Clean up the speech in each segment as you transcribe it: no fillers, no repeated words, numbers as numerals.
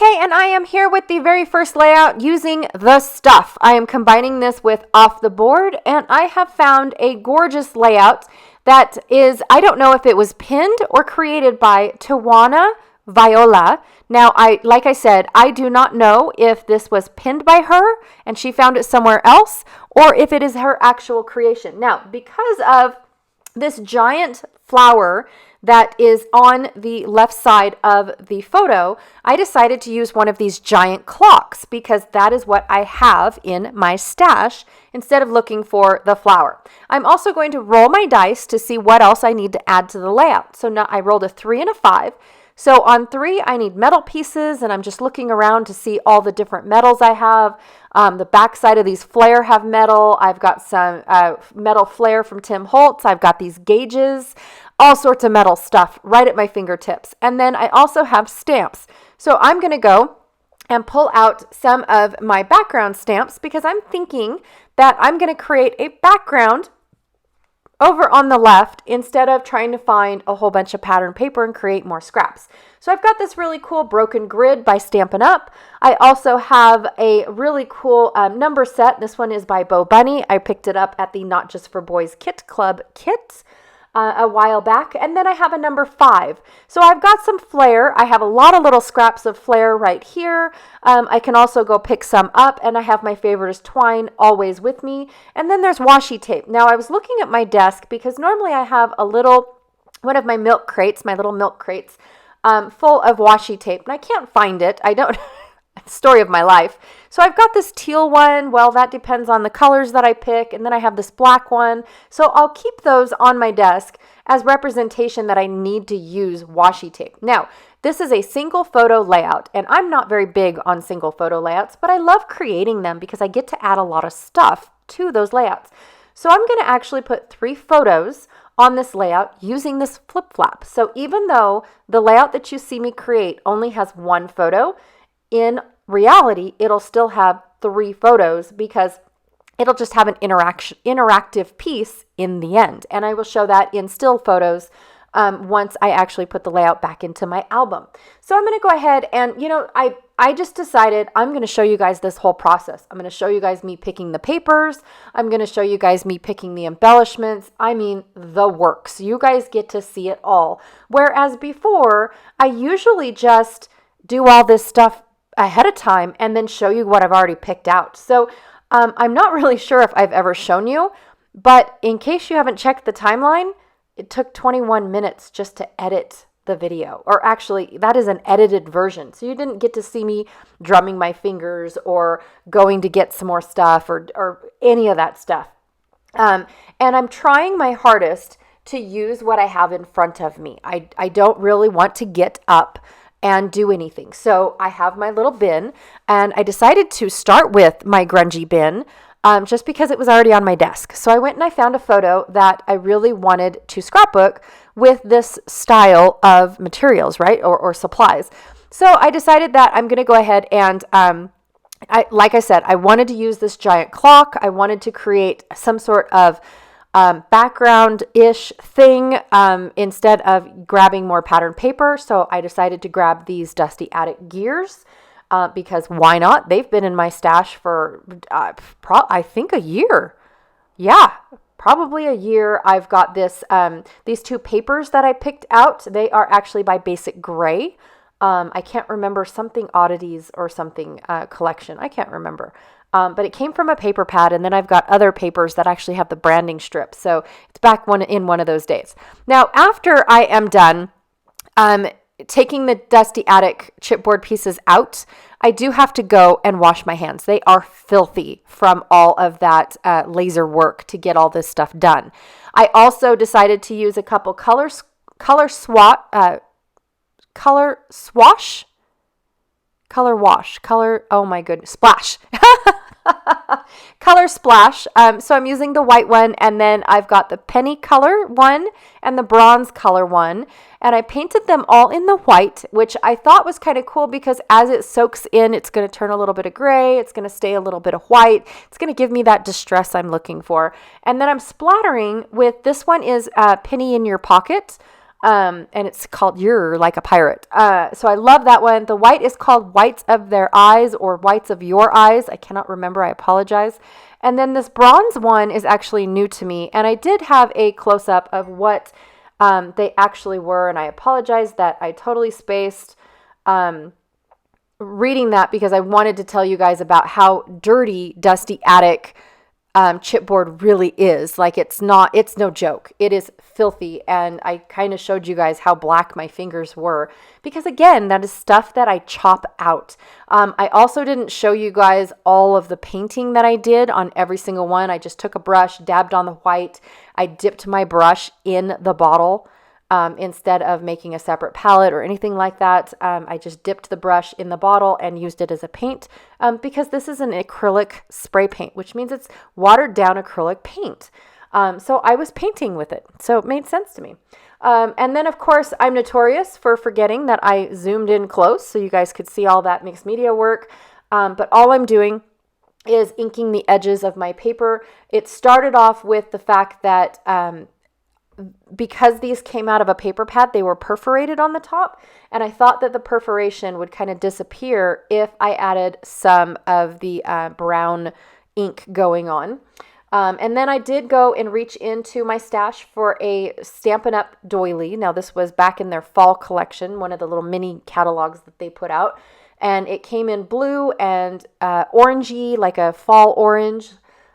Okay, and I am here with the very first layout using the stuff. I am combining this with off the board, and I have found a gorgeous layout that is, I don't know if it was pinned or created by Tawana Viola. Now, like I said, I do not know if this was pinned by her and she found it somewhere else, or if it is her actual creation. Now, because of this giant flower that is on the left side of the photo, I decided to use one of these giant clocks because that is what I have in my stash instead of looking for the flower. I'm also going to roll my dice to see what else I need to add to the layout. So now I rolled a 3 and a 5. So on 3, I need metal pieces, and I'm just looking around to see all the different metals I have. The back side of these flare have metal. I've got some metal flare from Tim Holtz. I've got these gauges, all sorts of metal stuff right at my fingertips. And then I also have stamps. So I'm going to go and pull out some of my background stamps because I'm thinking that I'm going to create a background over on the left instead of trying to find a whole bunch of pattern paper and create more scraps. So I've got this really cool broken grid by Stampin' Up. I also have a really cool number set. This one is by Bo Bunny. I picked it up at the Not Just for Boys Kit Club kit a while back. And then I have a number 5. So I've got some flare. I have a lot of little scraps of flare right here. I can also go pick some up, and I have my favorite is twine always with me. And then there's washi tape. Now I was looking at my desk because normally I have one of my milk crates, my little milk crates, full of washi tape, and I can't find it. I don't. Story of my life. So I've got this teal one. Well, that depends on the colors that I pick. And then I have this black one. So I'll keep those on my desk as representation that I need to use washi tape. Now, this is a single photo layout, and I'm not very big on single photo layouts, but I love creating them because I get to add a lot of stuff to those layouts. So I'm going to actually put 3 photos on this layout using this flip flap. So even though the layout that you see me create only has 1 photo, in reality, it'll still have 3 photos because it'll just have an interactive piece in the end. And I will show that in still photos once I actually put the layout back into my album. So I'm going to go ahead and, I just decided I'm going to show you guys this whole process. I'm going to show you guys me picking the papers. I'm going to show you guys me picking the embellishments. I mean, the works. You guys get to see it all. Whereas before, I usually just do all this stuff ahead of time and then show you what I've already picked out. So I'm not really sure if I've ever shown you, but in case you haven't checked the timeline, it took 21 minutes just to edit the video. Or actually, that is an edited version. So you didn't get to see me drumming my fingers or going to get some more stuff or any of that stuff. And I'm trying my hardest to use what I have in front of me. I don't really want to get up and do anything. So I have my little bin, and I decided to start with my grungy bin just because it was already on my desk. So I went and I found a photo that I really wanted to scrapbook with this style of materials, right? Or supplies. So I decided that I'm going to go ahead and like I said, I wanted to use this giant clock. I wanted to create some sort of background-ish thing instead of grabbing more pattern paper. So I decided to grab these Dusty Attic gears because why not? They've been in my stash for, I think, a year. Yeah, probably a year. I've got these 2 papers that I picked out. They are actually by Basic Gray. I can't remember, something oddities or something collection. I can't remember. But it came from a paper pad, and then I've got other papers that actually have the branding strip. So it's back in one of those days. Now, after I am done taking the Dusty Attic chipboard pieces out, I do have to go and wash my hands. They are filthy from all of that laser work to get all this stuff done. I also decided to use a couple color splash. Color splash. So I'm using the white one, and then I've got the penny color one and the bronze color one, and I painted them all in the white, which I thought was kind of cool because as it soaks in, it's going to turn a little bit of gray, it's going to stay a little bit of white, it's going to give me that distress I'm looking for. And then I'm splattering with, this one is Penny in Your Pocket. And it's called You're Like a Pirate. So I love that one. The white is called Whites of Their Eyes or Whites of Your Eyes. I cannot remember. I apologize. And then this bronze one is actually new to me. And I did have a close-up of what they actually were. And I apologize that I totally spaced reading that because I wanted to tell you guys about how dirty Dusty Attic chipboard really is. Like it's no joke. It is filthy. And I kind of showed you guys how black my fingers were because again, that is stuff that I chop out. I also didn't show you guys all of the painting that I did on every single one. I just took a brush, dabbed on the white. I dipped my brush in the bottle. Instead of making a separate palette or anything like that, I just dipped the brush in the bottle and used it as a paint because this is an acrylic spray paint, which means it's watered down acrylic paint. So I was painting with it. So it made sense to me. And then, of course, I'm notorious for forgetting that I zoomed in close so you guys could see all that mixed media work. But all I'm doing is inking the edges of my paper. It started off with the fact that because these came out of a paper pad, they were perforated on the top. And I thought that the perforation would kind of disappear if I added some of the brown ink going on. And then I did go and reach into my stash for a Stampin' Up! Doily. Now this was back in their fall collection, one of the little mini catalogs that they put out. And it came in blue and orangey, like a fall orange.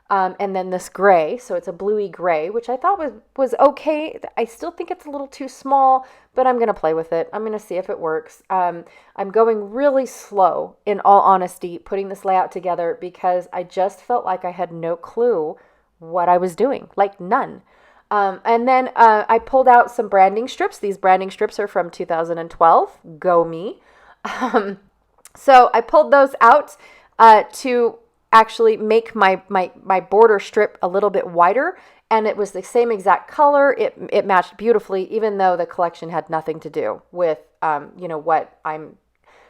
And then this gray, so it's a bluey gray, which I thought was okay. I still think it's a little too small, but I'm going to play with it. I'm going to see if it works. I'm going really slow, in all honesty, putting this layout together because I just felt like I had no clue what I was doing, like none. And then I pulled out some branding strips. These branding strips are from 2012. Go me. So I pulled those out to actually make my border strip a little bit wider, and it was the same exact color. It matched beautifully, even though the collection had nothing to do with what I'm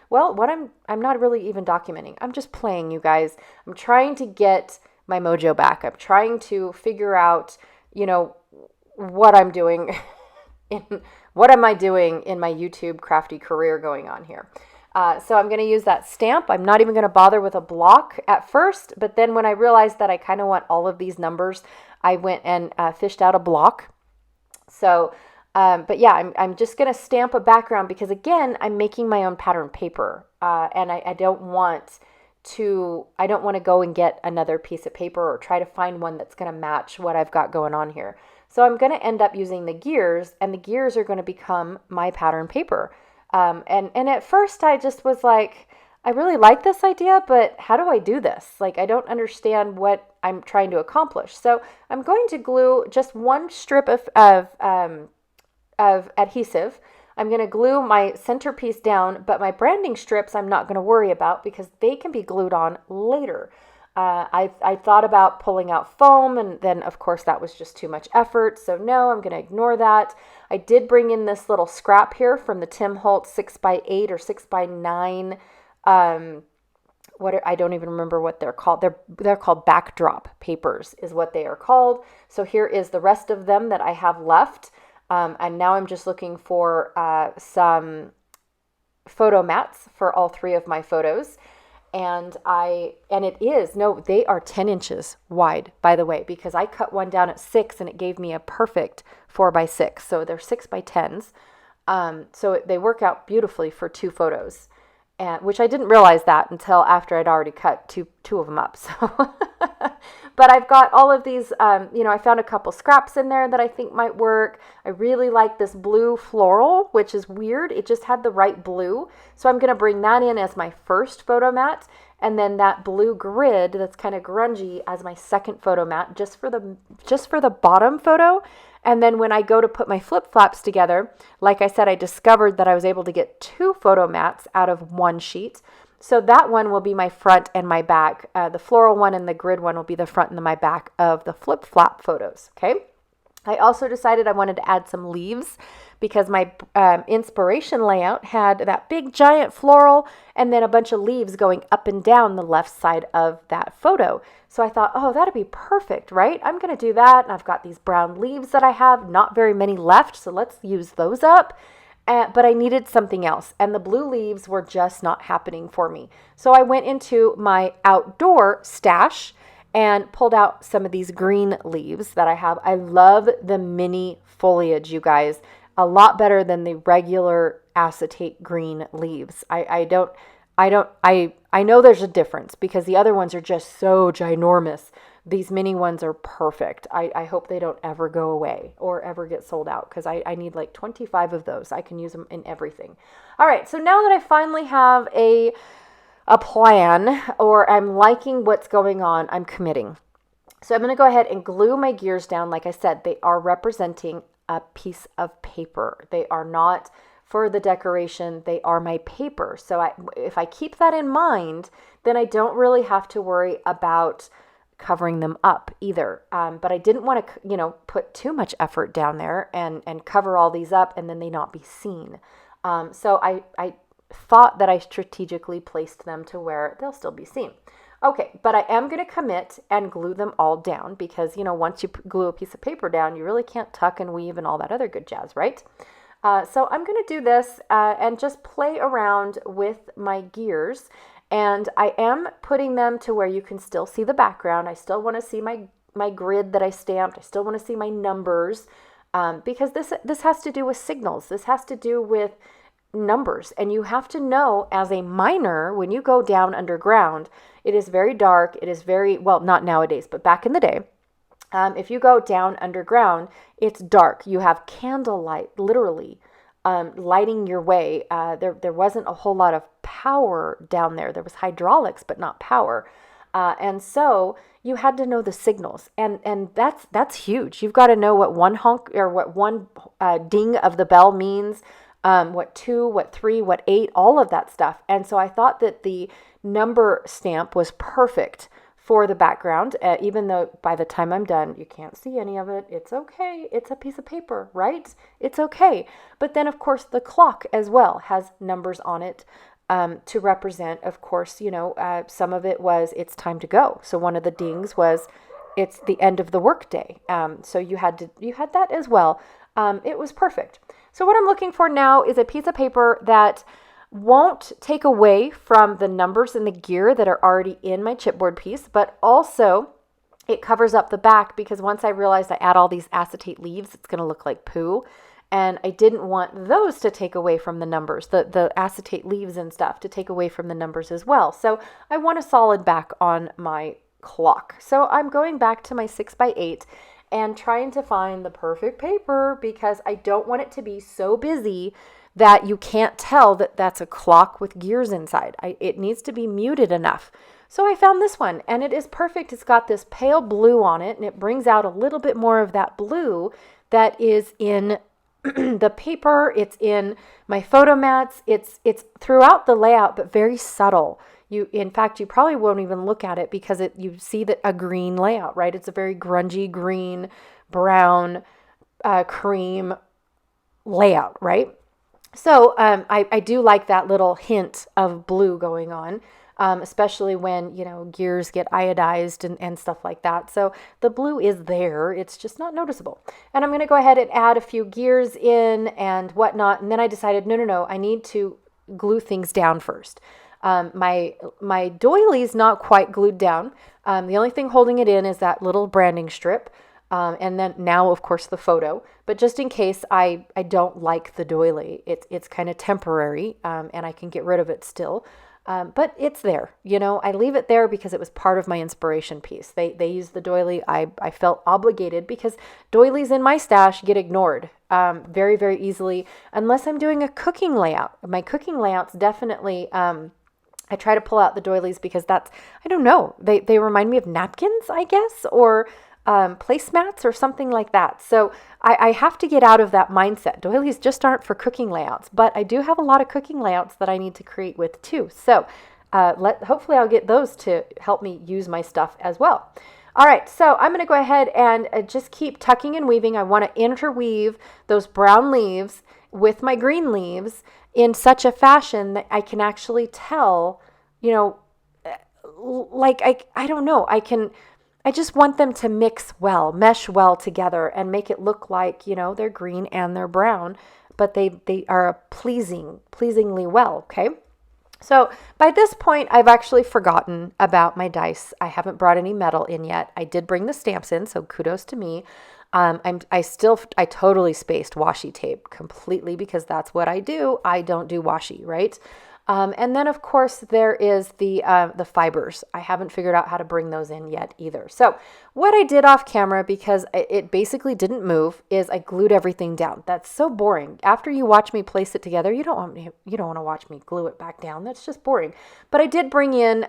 not really even documenting. I'm just playing, you guys. I'm trying to get my mojo back. I'm trying to figure out what I'm doing what am I doing in my YouTube crafty career going on here. So I'm going to use that stamp. I'm not even going to bother with a block at first, but then when I realized that I kind of want all of these numbers, I went and fished out a block. So, but yeah, I'm just going to stamp a background because again, I'm making my own pattern paper, and I don't want to go and get another piece of paper or try to find one that's going to match what I've got going on here. So I'm going to end up using the gears, and the gears are going to become my pattern paper. And at first I just was like, I really like this idea, but how do I do this? Like, I don't understand what I'm trying to accomplish. So I'm going to glue just one strip of adhesive. I'm going to glue my centerpiece down, but my branding strips I'm not going to worry about because they can be glued on later. I thought about pulling out foam, and then of course that was just too much effort. So no, I'm going to ignore that. I did bring in this little scrap here from the Tim Holtz 6x8 or 6x9. I don't even remember what they're called. They're called backdrop papers is what they are called. So here is the rest of them that I have left. And now I'm just looking for some photo mats for all three of my photos. And they are 10 inches wide, by the way, because I cut one down at 6 and it gave me a perfect 4x6. So they're 6x10s. So they work out beautifully for 2 photos, which I didn't realize that until after I'd already cut two of them up. So, but I've got all of these, I found a couple scraps in there that I think might work. I really like this blue floral, which is weird. It just had the right blue. So I'm going to bring that in as my first photo mat. And then that blue grid that's kind of grungy as my second photo mat, just for the bottom photo. And then when I go to put my flip-flops together, like I said, I discovered that I was able to get 2 photo mats out of one sheet. So that one will be my front and my back. The floral one and the grid one will be the front and my back of the flip-flop photos, okay? I also decided I wanted to add some leaves because my inspiration layout had that big giant floral and then a bunch of leaves going up and down the left side of that photo. So I thought, oh, that'd be perfect, right? I'm going to do that. And I've got these brown leaves that I have, not very many left. So let's use those up. But I needed something else, and the blue leaves were just not happening for me. So I went into my outdoor stash and pulled out some of these green leaves that I have. I love the mini foliage, you guys, a lot better than the regular acetate green leaves. I know there's a difference because the other ones are just so ginormous. These mini ones are perfect. I hope they don't ever go away or ever get sold out because I need like 25 of those. I can use them in everything. All right, so now that I finally have a plan, or I'm liking what's going on, I'm committing. So I'm going to go ahead and glue my gears down. Like I said, they are representing a piece of paper. They are not for the decoration. They are my paper. So if I keep that in mind, then I don't really have to worry about covering them up either. But I didn't want to, put too much effort down there and cover all these up and then they not be seen. So I thought that I strategically placed them to where they'll still be seen. Okay, but I am going to commit and glue them all down because, once you glue a piece of paper down, you really can't tuck and weave and all that other good jazz, right? So I'm going to do this and just play around with my gears. And I am putting them to where you can still see the background. I still want to see my grid that I stamped. I still want to see my numbers because this has to do with signals. This has to do with numbers. And you have to know as a miner, when you go down underground, it is very dark. It is very, well, not nowadays, but back in the day. If you go down underground, it's dark. You have candlelight, literally, lighting your way. There wasn't a whole lot of power down there. There was hydraulics, but not power. And so you had to know the signals. And that's huge. You've got to know what one honk or what one ding of the bell means, what 2, what 3, what 8, all of that stuff. And so I thought that the number stamp was perfect for the background, even though by the time I'm done, you can't see any of it. It's okay. It's a piece of paper, right? It's okay. But then, of course, the clock as well has numbers on it to represent, of course, some of it was it's time to go. So one of the dings was it's the end of the workday. So you had that as well. It was perfect. So what I'm looking for now is a piece of paper that won't take away from the numbers in the gear that are already in my chipboard piece, but also it covers up the back because once I realized I add all these acetate leaves, it's going to look like poo. And I didn't want those to take away from the numbers, the acetate leaves and stuff to take away from the numbers as well. So I want a solid back on my clock. So I'm going back to my 6x8 and trying to find the perfect paper because I don't want it to be so busy that you can't tell that that's a clock with gears inside. It needs to be muted enough. So I found this one and it is perfect. It's got this pale blue on it and it brings out a little bit more of that blue that is in the paper. It's in my photo mats. It's throughout the layout, but very subtle. In fact, you probably won't even look at it because you see that a green layout, right? It's a very grungy green, brown, cream layout, right? So I do like that little hint of blue going on, especially when, gears get iodized and stuff like that. So the blue is there. It's just not noticeable. And I'm going to go ahead and add a few gears in and whatnot. And then I decided, no, I need to glue things down first. My doily's not quite glued down. The only thing holding it in is that little branding strip. And then now, of course, the photo. But just in case I don't like the doily, it's kind of temporary, and I can get rid of it still. But it's there. I leave it there because it was part of my inspiration piece. They used the doily. I felt obligated because doilies in my stash get ignored very, very easily unless I'm doing a cooking layout. My cooking layouts definitely... I try to pull out the doilies because I don't know, they remind me of napkins, I guess, or placemats or something like that. So I have to get out of that mindset. Doilies just aren't for cooking layouts, but I do have a lot of cooking layouts that I need to create with too. So hopefully I'll get those to help me use my stuff as well. All right, so I'm going to go ahead and just keep tucking and weaving. I want to interweave those brown leaves with my green leaves in such a fashion that I can actually tell, you know, like I don't know, I just want them to mix well, mesh well together and make it look like, they're green and they're brown, but they are pleasingly well, okay? So by this point, I've actually forgotten about my dice. I haven't brought any metal in yet. I did bring the stamps in, so kudos to me. I totally spaced washi tape completely because that's what I do. I don't do washi, right? And then of course there is the fibers. I haven't figured out how to bring those in yet either. So what I did off camera, because it basically didn't move, is I glued everything down. That's so boring. After you watch me place it together, you don't want to watch me glue it back down. That's just boring. But I did bring in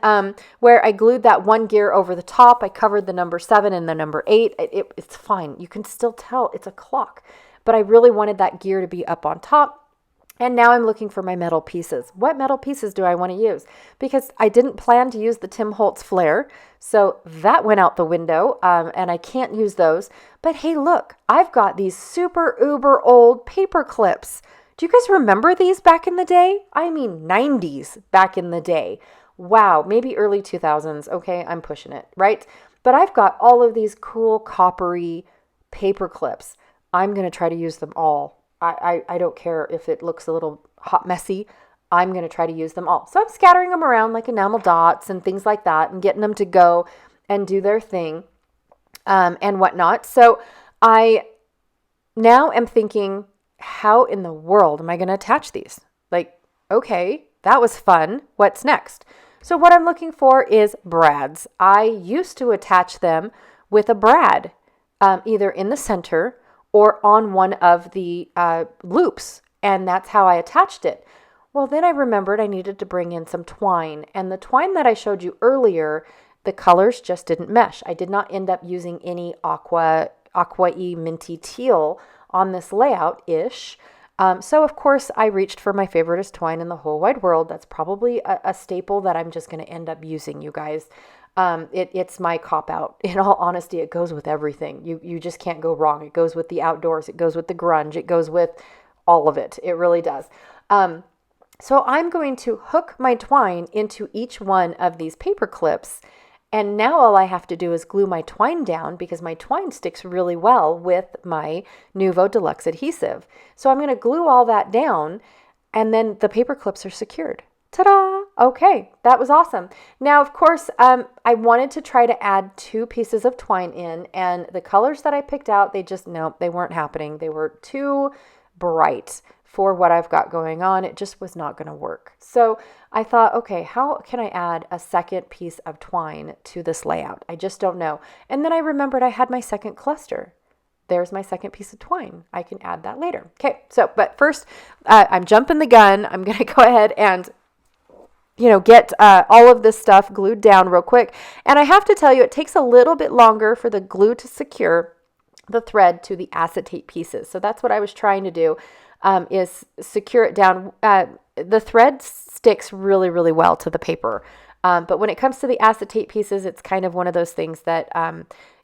where I glued that one gear over the top. I covered the number 7 and the number 8. It's fine. You can still tell it's a clock. But I really wanted that gear to be up on top. And now I'm looking for my metal pieces. What metal pieces do I want to use? Because I didn't plan to use the Tim Holtz flare, so that went out the window, and I can't use those. But hey, look, I've got these super uber old paper clips. Do you guys remember these back in the day? I mean 90s back in the day. Wow, maybe early 2000s. Okay, I'm pushing it, right? But I've got all of these cool coppery paper clips. I'm going to try to use them all. I don't care if it looks a little hot messy. I'm going to try to use them all. So I'm scattering them around like enamel dots and things like that and getting them to go and do their thing and whatnot. So I now am thinking, how in the world am I going to attach these? Like, okay, that was fun. What's next? So what I'm looking for is brads. I used to attach them with a brad, either in the center or on one of the loops, and that's how I attached it. Well, then I remembered I needed to bring in some twine, and the twine that I showed you earlier, the colors just didn't mesh. I did not end up using any aqua-y minty teal on this layout-ish. So, of course, I reached for my favoriteest twine in the whole wide world. That's probably a staple that I'm just going to end up using, you guys. It's my cop-out. In all honesty, it goes with everything. You just can't go wrong. It goes with the outdoors. It goes with the grunge. It goes with all of it. It really does. So I'm going to hook my twine into each one of these paper clips. And now all I have to do is glue my twine down because my twine sticks really well with my Nuvo Deluxe adhesive. So I'm going to glue all that down and then the paper clips are secured. Ta-da! Okay, that was awesome. Now, of course, I wanted to try to add 2 pieces of twine in, and the colors that I picked out, they weren't happening. They were too bright for what I've got going on. It just was not going to work. So I thought, okay, how can I add a second piece of twine to this layout? I just don't know. And then I remembered I had my second cluster. There's my second piece of twine. I can add that later. Okay, but first, I'm jumping the gun. I'm going to go ahead and get all of this stuff glued down real quick. And I have to tell you, it takes a little bit longer for the glue to secure the thread to the acetate pieces. So that's what I was trying to do, is secure it down. The thread sticks really, really well to the paper. But when it comes to the acetate pieces, it's kind of one of those things that,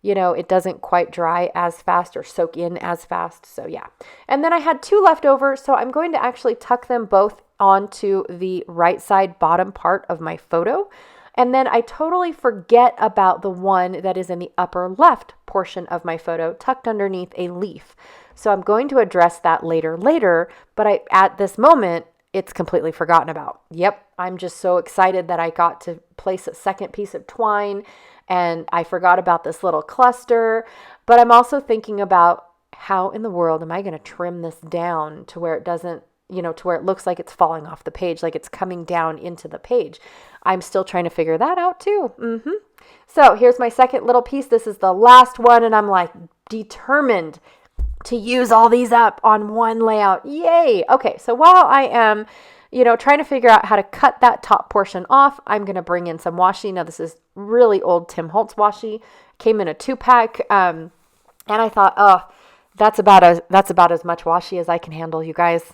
it doesn't quite dry as fast or soak in as fast. So yeah. And then I had 2 left over. So I'm going to actually tuck them both onto the right side bottom part of my photo. And then I totally forget about the one that is in the upper left portion of my photo, tucked underneath a leaf. So I'm going to address that later, but at this moment, it's completely forgotten about. Yep, I'm just so excited that I got to place a second piece of twine, and I forgot about this little cluster. But I'm also thinking about how in the world am I going to trim this down to where it doesn't, to where it looks like it's falling off the page, like it's coming down into the page. I'm still trying to figure that out too. So here's my second little piece. This is the last one, and I'm like determined to use all these up on one layout. Yay! Okay, so while I am, trying to figure out how to cut that top portion off, I'm going to bring in some washi. Now, this is really old Tim Holtz washi. Came in a 2-pack, and I thought, oh, that's about as much washi as I can handle, you guys.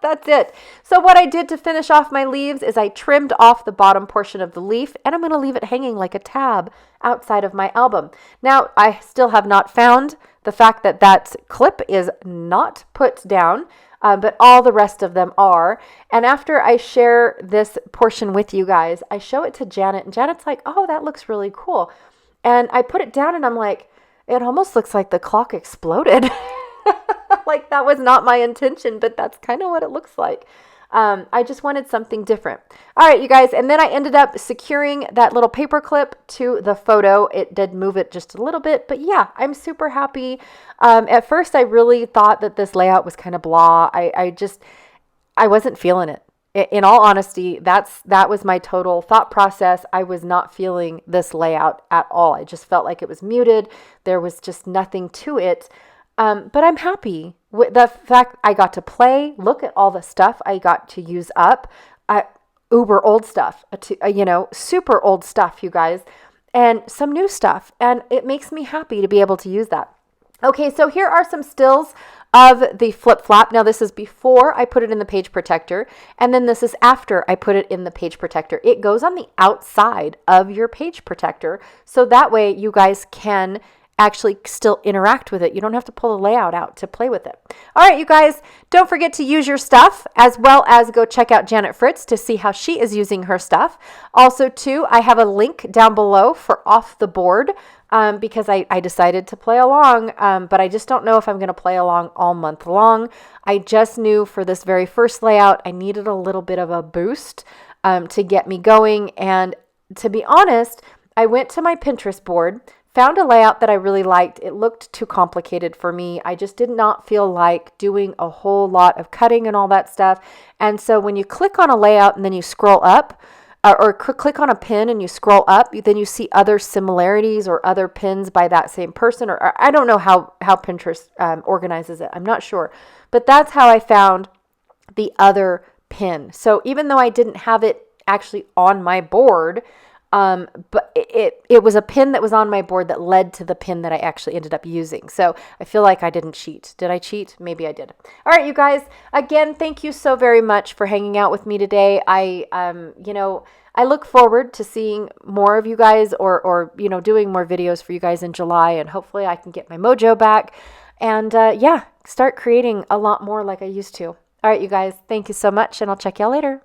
That's it. So what I did to finish off my leaves is I trimmed off the bottom portion of the leaf, and I'm going to leave it hanging like a tab outside of my album. Now, I still have not found the fact that that clip is not put down, but all the rest of them are. And after I share this portion with you guys, I show it to Janet, and Janet's like, oh, that looks really cool. And I put it down, and I'm like, it almost looks like the clock exploded. Like that was not my intention, but that's kind of what it looks like. I just wanted something different. All right, you guys. And then I ended up securing that little paper clip to the photo. It did move it just a little bit, but yeah, I'm super happy. At first, I really thought that this layout was kind of blah. I wasn't feeling it. In all honesty, that was my total thought process. I was not feeling this layout at all. I just felt like it was muted. There was just nothing to it. But I'm happy with the fact I got to play. Look at all the stuff I got to use up. Uber old stuff, super old stuff, you guys, and some new stuff. And it makes me happy to be able to use that. Okay, so here are some stills of the flip flap. Now this is before I put it in the page protector, and then this is after I put it in the page protector. It goes on the outside of your page protector, so that way you guys can actually still interact with it. You don't have to pull the layout out to play with it. All right, you guys, don't forget to use your stuff, as well as go check out Janet Fritz to see how she is using her stuff. Also, too, I have a link down below for Off the Board, because I decided to play along, but I just don't know if I'm going to play along all month long. I just knew for this very first layout, I needed a little bit of a boost to get me going. And to be honest, I went to my Pinterest board, found a layout that I really liked. It looked too complicated for me. I just did not feel like doing a whole lot of cutting and all that stuff. And so when you click on a layout and then you scroll up, or click on a pin and you scroll up, then you see other similarities or other pins by that same person. Or I don't know how Pinterest organizes it. I'm not sure. But that's how I found the other pin. So even though I didn't have it actually on my board, but it was a pin that was on my board that led to the pin that I actually ended up using. So I feel like I didn't cheat. Did I cheat? Maybe I did. All right, you guys, again, thank you so very much for hanging out with me today. I look forward to seeing more of you guys or doing more videos for you guys in July, and hopefully I can get my mojo back and, start creating a lot more like I used to. All right, you guys, thank you so much, and I'll check y'all later.